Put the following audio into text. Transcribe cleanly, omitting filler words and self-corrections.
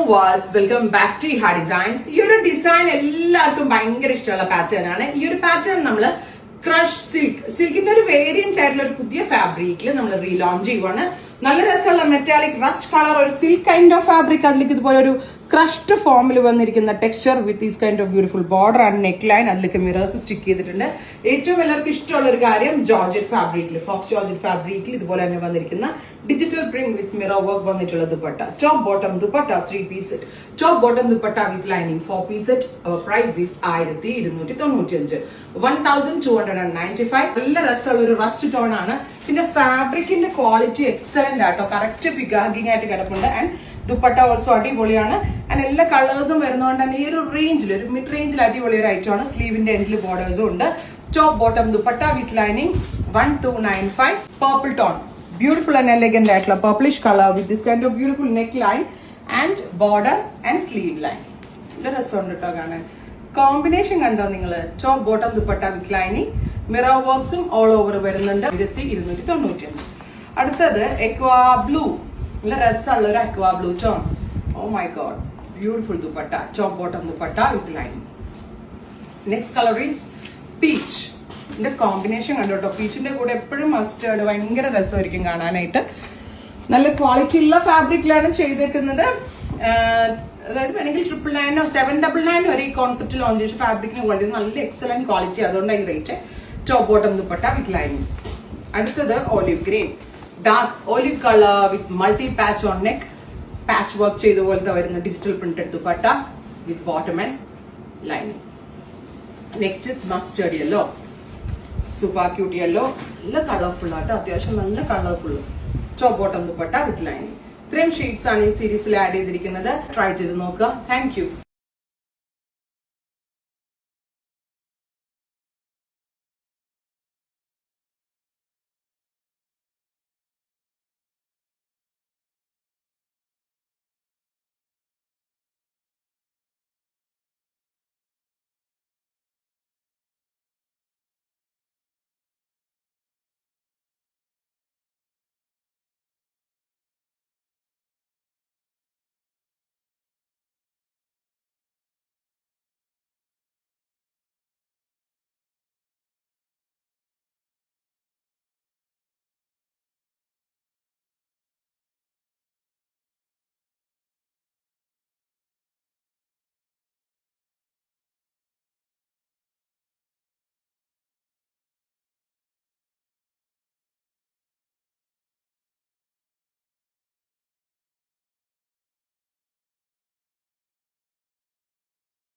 viewers, welcome back to Iha Designs. ഈ ഒരു design എല്ലാവർക്കും ഭയങ്കര ഇഷ്ടമുള്ള പാറ്റേൺ ആണ്. ഈ ഒരു പാറ്റേൺ നമ്മൾ ക്രഷ് സിൽക്കിന്റെ ഒരു വേരിയന്റ് ആയിട്ടുള്ള ഒരു പുതിയ ഫാബ്രിക്കിൽ നമ്മൾ റീലോഞ്ച് ചെയ്യുവാണ്. നല്ല രസമുള്ള മെറ്റാലിക് റസ്റ്റ് കളർ ഒരു സിൽക്ക് കൈൻഡ് ഓഫ് ഫാബ്രിക്, അതിലേക്ക് ഇതുപോലെ ഒരു ക്രഷ്ഡ് ഫോമിൽ വന്നിരിക്കുന്ന texture with is kind of beautiful border and neck line, അതിലേക്ക് മിറേഴ്സ് സ്റ്റിക്ക് ചെയ്തിട്ടുണ്ട്. ഏറ്റവും എല്ലാവർക്കും ഇഷ്ടമുള്ള ഒരു കാര്യം ജോർജറ്റ് ഫാബ്രിക്കിൽ, ഫോക്സ് ജോർജറ്റ് ഫാബ്രിക്കിൽ ഇതുപോലെ തന്നെ വന്നിരിക്കുന്ന digital print with mirror work വന്നിട്ടുള്ള dupatta. Top bottom dupatta 3 piece set, top bottom dupatta with lining 4 piece set. Price is 1295, 1295. നല്ല രസമുള്ള ഒരു റസ്റ്റ് ടോൺ ആണ്. പിന്നെ ഫാബ്രിക്കിന്റെ ക്വാളിറ്റി എക്സലന്റ് ആട്ടോ, കറക്റ്റ് ഫിഗാഗിങ് ആയിട്ട് കിടപ്പുണ്ട്. ആൻഡ് ദുപ്പട്ട ഓൾസോ അടിപൊളിയാണ്. ആൻഡ് എല്ലാ കളേഴ്സും വരുന്നതുകൊണ്ട് തന്നെ ഈ ഒരു റേഞ്ചിൽ, ഒരു മിഡ് റേഞ്ചിൽ അടിപൊളി ഒരു ഐറ്റമാണ്. സ്ലീവിന്റെ എൻഡിൽ ബോർഡേഴ്സും ഉണ്ട്. Top bottom dupatta with lining 1295. Purple tone, beautiful and elegant ആയിട്ടുള്ള purplish color with this kind of beautiful neckline and border and sleeve line. നല്ല രസമുണ്ട് കേട്ടോ കാണാൻ. കോമ്പിനേഷൻ കണ്ടോ നിങ്ങള്? Top bottom dupatta with lining, mirror വർക്ക്സും ഓൾ ഓവർ വരുന്നുണ്ട്. 1295. അടുത്തത് എക്വാ ബ്ലൂ, നല്ല രസമുള്ള ഒരു aqua blue tone. Oh my god, beautiful dupatta, top bottom dupatta with lining. Next colour is peach. ഇതിന്റെ കോമ്പിനേഷൻ കണ്ടോട്ടോ, പീച്ചിന്റെ കൂടെ എപ്പോഴും മസ്റ്റേർഡ്, ഭയങ്കര രസമായിരിക്കും കാണാനായിട്ട്. നല്ല ക്വാളിറ്റി ഉള്ള ഫാബ്രിക്കിലാണ് ചെയ്തേക്കുന്നത്. അതായത് വേണമെങ്കിൽ 999 799 വരെ ഈ കോൺസെപ്റ്റ് ലോഞ്ച് ചെയ്ത ഫാബ്രിക്കിന് ക്വാളിറ്റി നല്ല എക്സലന്റ് ക്വാളിറ്റി, അതുകൊണ്ടാണ് ഈ rate. Top bottom dupatta with lining. അടുത്തത് olive green, dark olive colour with multi patch on neck, patch work ചെയ്ത പോലത്തെ വരുന്ന digital printed dupatta with bottom and lining. Next is mustard yellow, super cute yellow, നല്ല colourful ആട്ടോ, അത്യാവശ്യം നല്ല colourful. Top bottom dupatta with lining. ഇത്രയും shades ആണ് ഈ സീരീസിൽ ആഡ് ചെയ്തിരിക്കുന്നത്. ട്രൈ ചെയ്ത് നോക്കുക. Thank U.